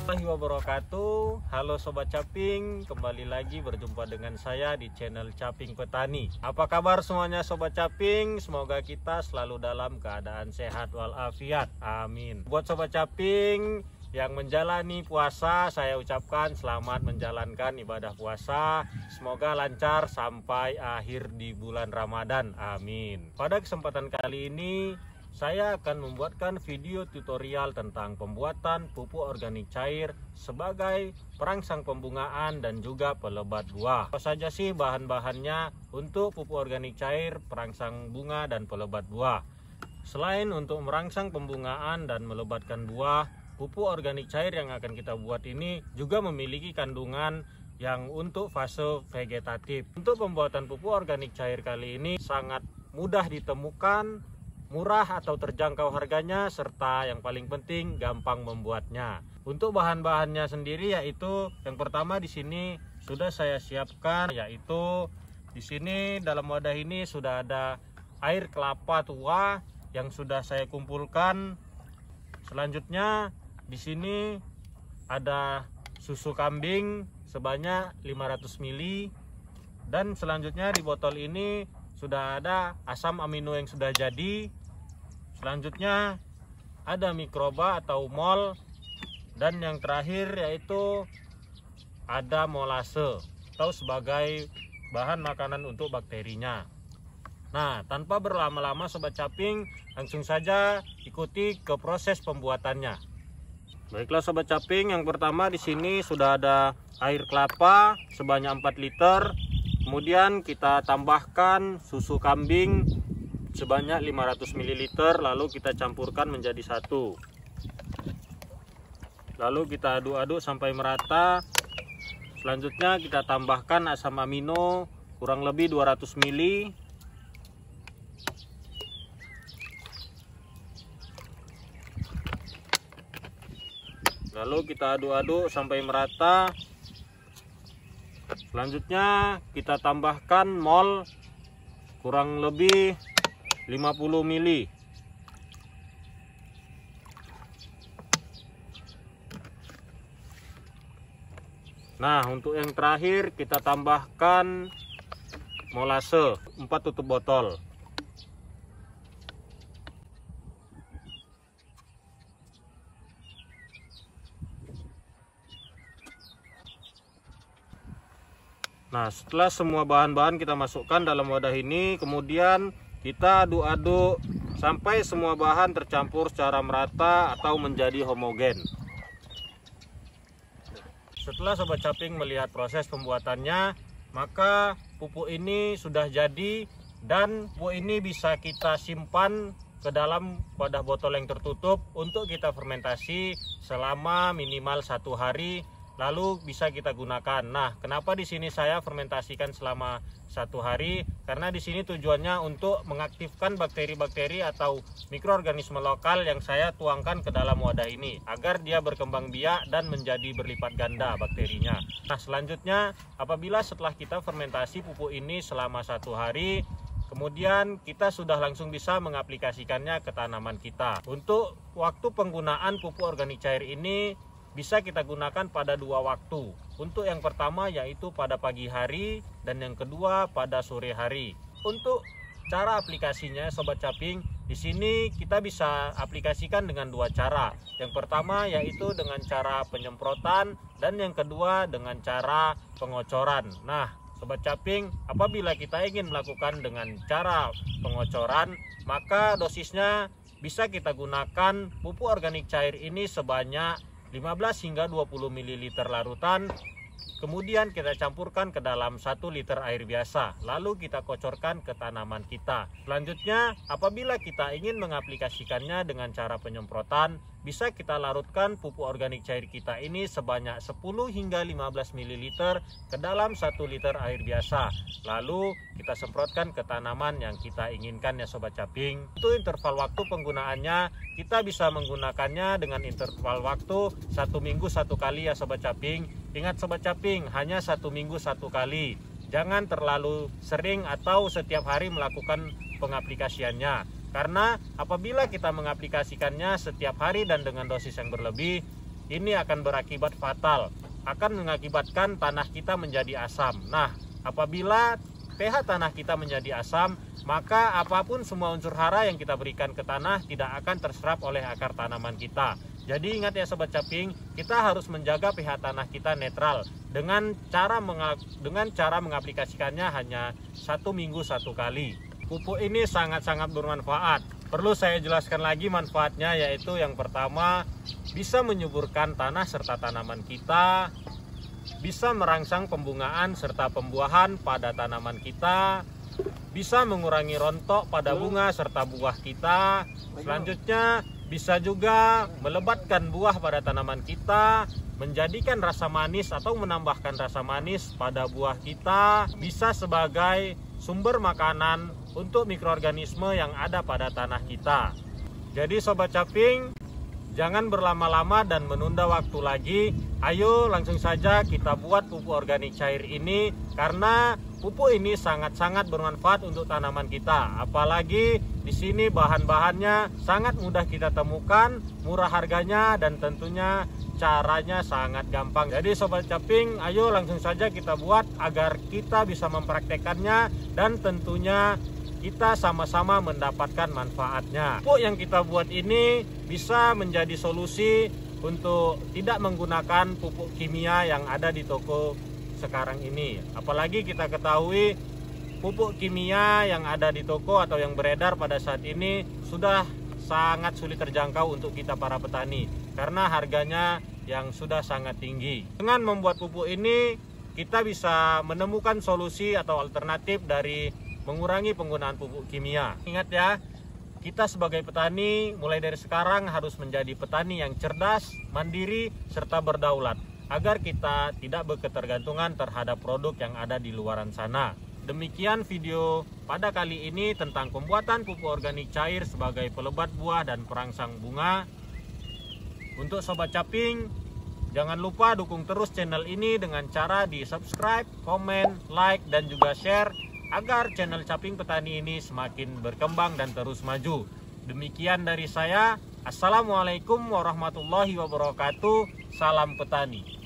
Warahmatullahi wabarakatuh. Halo Sobat Caping, kembali lagi berjumpa dengan saya di channel Caping Petani. Apa kabar semuanya Sobat Caping? Semoga kita selalu dalam keadaan sehat walafiat. Amin. Buat Sobat Caping yang menjalani puasa, saya ucapkan selamat menjalankan ibadah puasa. Semoga lancar sampai akhir di bulan Ramadan. Amin. Pada kesempatan kali ini saya akan membuatkan video tutorial tentang pembuatan pupuk organik cair sebagai perangsang pembungaan dan juga pelebat buah. Apa saja sih bahan-bahannya untuk pupuk organik cair, perangsang bunga dan pelebat buah? Selain untuk merangsang pembungaan dan melebatkan buah, pupuk organik cair yang akan kita buat ini juga memiliki kandungan yang untuk fase vegetatif. Untuk pembuatan pupuk organik cair kali ini sangat mudah ditemukan, murah atau terjangkau harganya, serta yang paling penting gampang membuatnya. Untuk bahan-bahannya sendiri yaitu yang pertama di sini sudah saya siapkan, yaitu di sini dalam wadah ini sudah ada air kelapa tua yang sudah saya kumpulkan. Selanjutnya di sini ada susu kambing sebanyak 500 ml, dan selanjutnya di botol ini sudah ada asam amino yang sudah jadi. Selanjutnya ada mikroba atau mol, dan yang terakhir yaitu ada molase atau sebagai bahan makanan untuk bakterinya. Nah, tanpa berlama-lama Sobat Caping, langsung saja ikuti ke proses pembuatannya. Baiklah Sobat Caping, yang pertama di sini sudah ada air kelapa sebanyak 4 liter. Kemudian kita tambahkan susu kambing sebanyak 500 ml, lalu kita campurkan menjadi satu. Lalu kita aduk-aduk sampai merata. Selanjutnya kita tambahkan asam amino kurang lebih 200 ml. Lalu kita aduk-aduk sampai merata. Selanjutnya kita tambahkan mol kurang lebih 50 ml. Nah, untuk yang terakhir kita tambahkan molase 4 tutup botol. Nah, setelah semua bahan-bahan kita masukkan dalam wadah ini, kemudian kita aduk-aduk sampai semua bahan tercampur secara merata atau menjadi homogen. Setelah Sobat Caping melihat proses pembuatannya, maka pupuk ini sudah jadi, dan pupuk ini bisa kita simpan ke dalam wadah botol yang tertutup untuk kita fermentasi selama minimal 1 hari. Lalu bisa kita gunakan. Nah, kenapa di sini saya fermentasikan selama 1 hari? Karena di sini tujuannya untuk mengaktifkan bakteri-bakteri atau mikroorganisme lokal yang saya tuangkan ke dalam wadah ini, agar dia berkembang biak dan menjadi berlipat ganda bakterinya. Nah, selanjutnya apabila setelah kita fermentasi pupuk ini selama 1 hari, kemudian kita sudah langsung bisa mengaplikasikannya ke tanaman kita. Untuk waktu penggunaan pupuk organik cair ini bisa kita gunakan pada 2 waktu. Untuk yang pertama yaitu pada pagi hari, dan yang kedua pada sore hari. Untuk cara aplikasinya Sobat Caping, di sini kita bisa aplikasikan dengan 2 cara. Yang pertama yaitu dengan cara penyemprotan, dan yang kedua dengan cara pengocoran. Nah, Sobat Caping, apabila kita ingin melakukan dengan cara pengocoran, maka dosisnya bisa kita gunakan pupuk organik cair ini sebanyak 15 hingga 20 ml larutan. Kemudian kita campurkan ke dalam 1 liter air biasa, lalu kita kocorkan ke tanaman kita. Selanjutnya, apabila kita ingin mengaplikasikannya dengan cara penyemprotan, bisa kita larutkan pupuk organik cair kita ini sebanyak 10 hingga 15 ml ke dalam 1 liter air biasa. Lalu kita semprotkan ke tanaman yang kita inginkan ya Sobat Caping. Untuk interval waktu penggunaannya, kita bisa menggunakannya dengan interval waktu 1 minggu 1 kali ya Sobat Caping. Ingat Sobat Caping, hanya 1 minggu 1 kali. Jangan terlalu sering atau setiap hari melakukan pengaplikasiannya. Karena apabila kita mengaplikasikannya setiap hari dan dengan dosis yang berlebih, ini akan berakibat fatal, akan mengakibatkan tanah kita menjadi asam. Nah, apabila pH tanah kita menjadi asam, maka apapun semua unsur hara yang kita berikan ke tanah tidak akan terserap oleh akar tanaman kita. Jadi ingat ya Sobat Caping, kita harus menjaga pH tanah kita netral dengan cara mengaplikasikannya hanya 1 minggu 1 kali. Pupuk ini sangat-sangat bermanfaat. Perlu saya jelaskan lagi manfaatnya, yaitu yang pertama, bisa menyuburkan tanah serta tanaman kita, bisa merangsang pembungaan serta pembuahan pada tanaman kita, bisa mengurangi rontok pada bunga serta buah kita. Selanjutnya, bisa juga melebatkan buah pada tanaman kita, menjadikan rasa manis atau menambahkan rasa manis pada buah kita, bisa sebagai sumber makanan untuk mikroorganisme yang ada pada tanah kita. Jadi Sobat Caping, jangan berlama-lama dan menunda waktu lagi. Ayo langsung saja kita buat pupuk organik cair ini, karena pupuk ini sangat-sangat bermanfaat untuk tanaman kita. Apalagi di sini bahan-bahannya sangat mudah kita temukan, murah harganya, dan tentunya caranya sangat gampang. Jadi Sobat Caping, ayo langsung saja kita buat agar kita bisa mempraktekannya dan tentunya kita sama-sama mendapatkan manfaatnya. Pupuk yang kita buat ini bisa menjadi solusi untuk tidak menggunakan pupuk kimia yang ada di toko sekarang ini. Apalagi kita ketahui pupuk kimia yang ada di toko atau yang beredar pada saat ini sudah sangat sulit terjangkau untuk kita para petani karena harganya yang sudah sangat tinggi. Dengan membuat pupuk ini, kita bisa menemukan solusi atau alternatif dari mengurangi penggunaan pupuk kimia. Ingat ya, kita sebagai petani mulai dari sekarang harus menjadi petani yang cerdas, mandiri, serta berdaulat agar kita tidak berketergantungan terhadap produk yang ada di luaran sana. Demikian video pada kali ini tentang pembuatan pupuk organik cair sebagai pelebat buah dan perangsang bunga. Untuk Sobat Caping, jangan lupa dukung terus channel ini dengan cara di subscribe, komen, like, dan juga share agar channel Caping Petani ini semakin berkembang dan terus maju. Demikian dari saya. Assalamualaikum warahmatullahi wabarakatuh. Salam petani.